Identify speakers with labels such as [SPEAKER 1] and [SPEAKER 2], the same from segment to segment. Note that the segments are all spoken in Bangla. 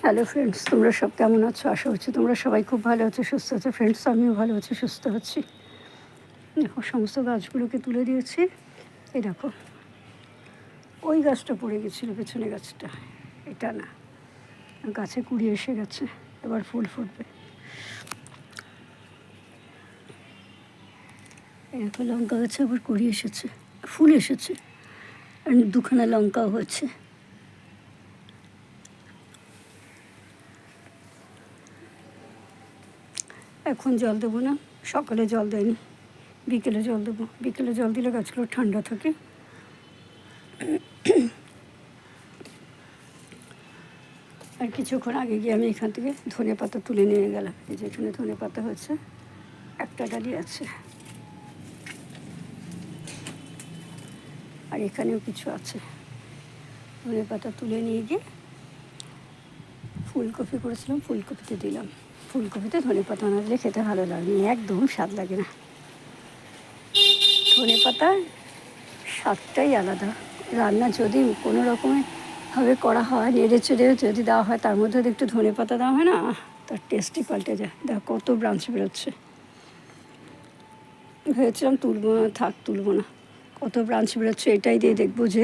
[SPEAKER 1] হ্যালো ফ্রেন্ডস, তোমরা সব কেমন আছো? আশা করছি তোমরা সবাই খুব ভালো আছো, সুস্থ আছো। ফ্রেন্ডস, আমিও ভালো আছি, সুস্থ আছি। দেখো, সমস্ত গাছগুলোকে তুলে দিয়েছি। এই দেখো, ওই গাছটা পড়ে গেছিলো, পেছনে গাছটা, এটা না। গাছে কুড়ি এসে গেছে, এবার ফুল ফুটবে। এই দেখো, লঙ্কা গাছে আবার কুড়ি এসেছে, ফুল এসেছে, আর দুখানা লঙ্কাও হচ্ছে। এখন জল দেবো না, সকালে জল দেয়নি, বিকেলে জল দেবো। বিকেলে জল দিলে গাছগুলো ঠান্ডা থাকে। আর কিছুক্ষণ আগে গিয়ে আমি এখান থেকে ধনে পাতা তুলে নিয়ে গেলাম। এই যে এখানে ধনে পাতা হয়েছে, একটা ডালি আছে, আর এখানেও কিছু আছে। ধনে পাতা তুলে নিয়ে গিয়ে ফুলকপি করেছিলাম, ফুলকপিতে দিলাম। ফুলকপিতে ধনে পাতা না দিলে খেতে ভালো লাগে, একদম স্বাদ লাগে না। ধনে পাতার স্বাদটাই আলাদা। রান্না যদি কোনো রকমের ভাবে করা হয়, নেড়ে চেড়ে যদি দেওয়া হয়, তার মধ্যে যদি একটু ধনে পাতা দেওয়া হয় না, তার টেস্টই পাল্টে যায়। দেখো কত ব্রাঞ্চ বেরোচ্ছে। ভেবেছিলাম তুলবো না, থাক তুলবো না। কত ব্রাঞ্চ বেরোচ্ছে, এটাই দিয়ে দেখবো যে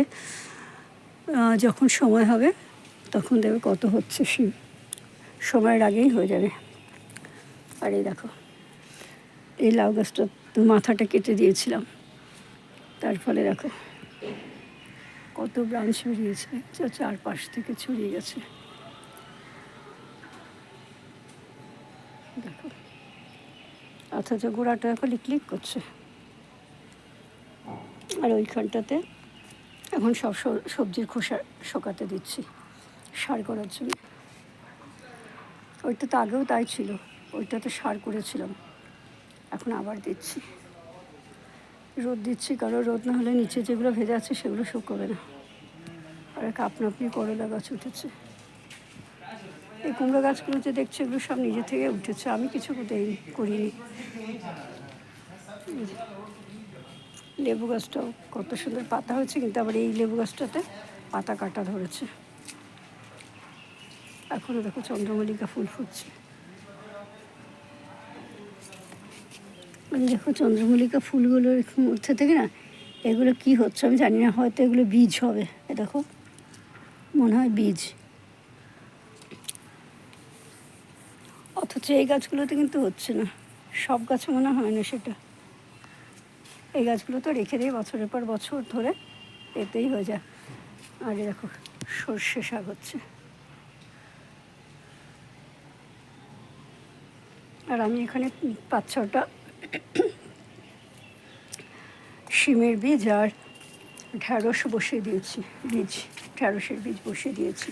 [SPEAKER 1] যখন সময় হবে তখন দেখবে কত হচ্ছে। সময়ের আগেই হয়ে যাবে। আর এই দেখো, এই লাউ গাছটা তো মাথাটা কেটে দিয়েছিলাম, তার ফলে দেখো কত ব্রাঞ্চ বেরিয়েছে, চারপাশ থেকে ছড়িয়ে গেছে। দেখো, অথচ গোড়াটা এখন ক্লিক করছে। আর ওইখানটাতে এখন সব সবজির খোসা শোকাতে দিচ্ছি সার করার জন্য। ওইটা তো আগেও তাই ছিল, ওইটাতে সার করেছিলাম, এখন আবার দিচ্ছি। রোদ দিচ্ছি, কারণ রোদ না হলে নিচে যেগুলো ভেজে আছে সেগুলো শুকোবে না। আর এক আপনা করলা গাছ উঠেছে। এই কুমড়ো গাছগুলো যে দেখছি, এগুলো সব নিজে থেকে উঠেছে, আমি কিছু করিনি। লেবু গাছটাও কত সুন্দর পাতা হয়েছে, কিন্তু আবার এই লেবু গাছটাতে পাতা কাটা ধরেছে। এখনও দেখো চন্দ্রমল্লিকা ফুল ফুটছে। দেখো, চন্দ্রমল্লিকা ফুলগুলোর মধ্যে থেকে না, এগুলো কি হচ্ছে আমি জানি না, হয়তো এগুলো বীজ হবে। এ দেখো, মনে হয় বীজ। অথচ এই গাছগুলোতে কিন্তু হচ্ছে না, সব গাছে মনে হয় না সেটা। এই গাছগুলো তো রেখে দিয়ে বছরের পর বছর ধরে এতেই হয়ে যায়। আর দেখো, সর্ষে শাক হচ্ছে। আর আমি এখানে 5-6টা শিমের বীজ আর ঢ্যাঁড়স বসিয়ে দিয়েছি, ঢ্যাঁড়সের বীজ বসিয়ে দিয়েছি।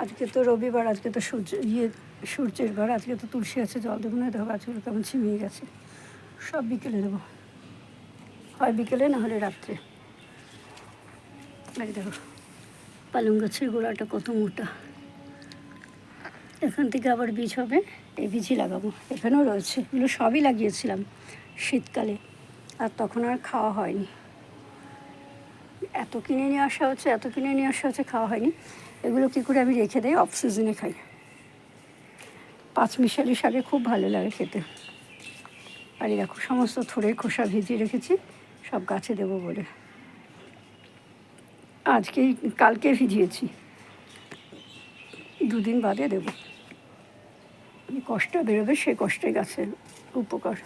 [SPEAKER 1] আজকে তো রবিবার, আজকে তো সূর্যের বার, আজকে তো তুলসী আছে, জল দেবো না। দেখো গাছগুলো কেমন ছিমিয়ে গেছে। সব বিকেলে দেবো, হয় বিকেলে না হলে রাত্রে। আর দেখো, পালং গাছের গোড়াটা কত মোটা। এখান থেকে আবার বীজ হবে, এই বীজই লাগাবো। এখানেও রয়েছে, এগুলো সবই লাগিয়েছিলাম শীতকালে, আর তখন আর খাওয়া হয়নি। এত কিনে নিয়ে আসা হচ্ছে, খাওয়া হয়নি। এগুলো কী করে আমি রেখে দিই, অফ সিজনে খাই। পাঁচমিশালি শাকে খুব ভালো লাগে খেতে। আর এই দেখো, সমস্ত থোড়ের খোসা ভিজিয়ে রেখেছি সব গাছে দেবো বলে। কালকে ভিজিয়েছি, 2 দিন বাদে দেবো। কষ্ট বেরোবে, সে কষ্টে গাছের উপকার।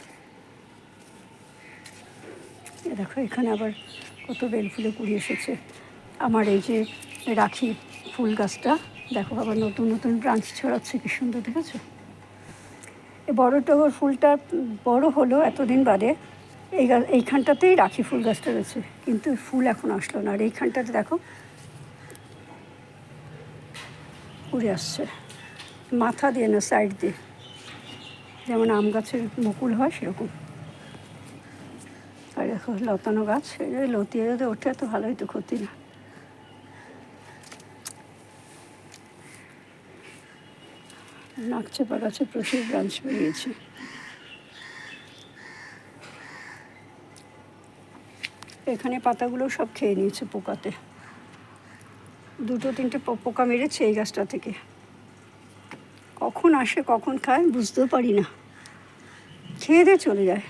[SPEAKER 1] দেখো, এখানে আবার কত বেলফুলে কুড়ি এসেছে। আমার এই যে রাখি ফুল গাছটা, দেখো আবার নতুন নতুন ব্রাঞ্চ ছড়াচ্ছে, কি সুন্দর দেখেছো। এই বড় টগর ফুলটা বড় হলো এতদিন বাদে। এইখানটাতেই রাখি ফুল গাছটা রয়েছে, কিন্তু ফুল এখন আসলো না। আর এইখানটাতে দেখো উড়ে আসছে, মাথা দিয়ে না, সাইড দিয়ে, যেমন আম গাছের মুকুল হয় সেরকম। আর দেখো লতানো গাছ, লতিয়ে যদি ওঠে তো ভালোই, তো ক্ষতি না। নাকচেপা গাছে প্রচুর ব্রাঞ্চ বেরিয়েছে। এখানে পাতাগুলো সব খেয়ে নিয়েছে পোকাতে, 2-3টে পোকা মেরেছে এই গাছটা থেকে। কখন আসে কখন খায় বুঝতেও পারি না, খেয়ে দিয়ে চলে যায়।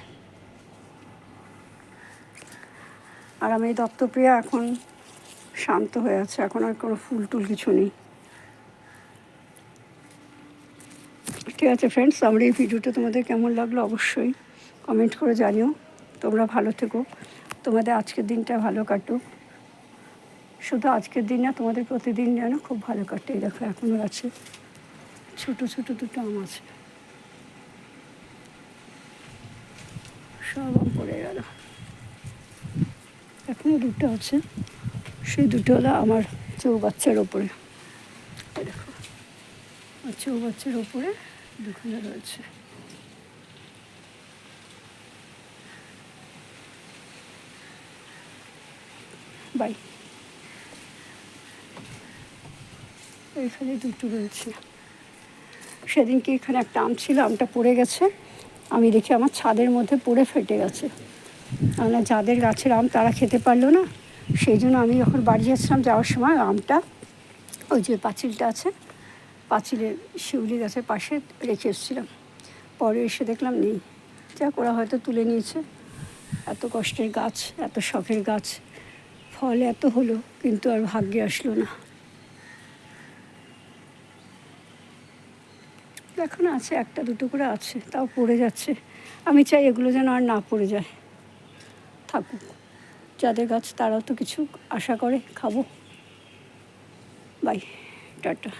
[SPEAKER 1] আর আমি দত্তপ্রিয়া এখন শান্ত হয়ে আছে, এখন আর কোনো ফুল টুল কিছু নেই। ঠিক আছে ফ্রেন্ডস, আমার এই ভিডিওটা তোমাদের কেমন লাগলো অবশ্যই কমেন্ট করে জানিও। তোমরা ভালো থেকো, তোমাদের আজকের দিনটা ভালো কাটুক। শুধু আজকের দিন না, তোমাদের প্রতিদিন যেন খুব ভালো কাটে। দেখো এখনও আছে ছোটো ছোটো দুটো আম আছে, সব আম পড়ে গেল। এখনও দুটো আছে, সেই দুটো হলো আমার চৌবাচ্চার ওপরে। দেখো আমার চৌবাচ্চার ওপরে দুখানে রয়েছে। বাই। এখানে দুটো রয়েছে। সেদিনকে এখানে একটা আম ছিল, আমটা পড়ে গেছে, আমি দেখি আমার ছাদের মধ্যে পড়ে ফেটে গেছে। আমরা যাদের গাছের আম তারা খেতে পারলো না, সেই জন্য আমি যখন বাড়ি যাচ্ছিলাম যাওয়ার সময় আমটা ওই যে পাঁচিলটা আছে, পাঁচিলের শিউলি গাছের পাশে রেখে এসেছিলাম। পরে এসে দেখলাম নেই, যা ওরা হয়তো তুলে নিয়েছে। এত কষ্টের গাছ, এত শখের গাছ, ফল এত হলো কিন্তু আর ভাগ্যে আসলো না। এখন আছে একটা দুটো করে আছে, তাও পড়ে যাচ্ছে। আমি চাই এগুলো যেন আর না পড়ে যায়, থাকুক। যাদের গাছ তারাও তো কিছু আশা করে খাবো। Bye, tata.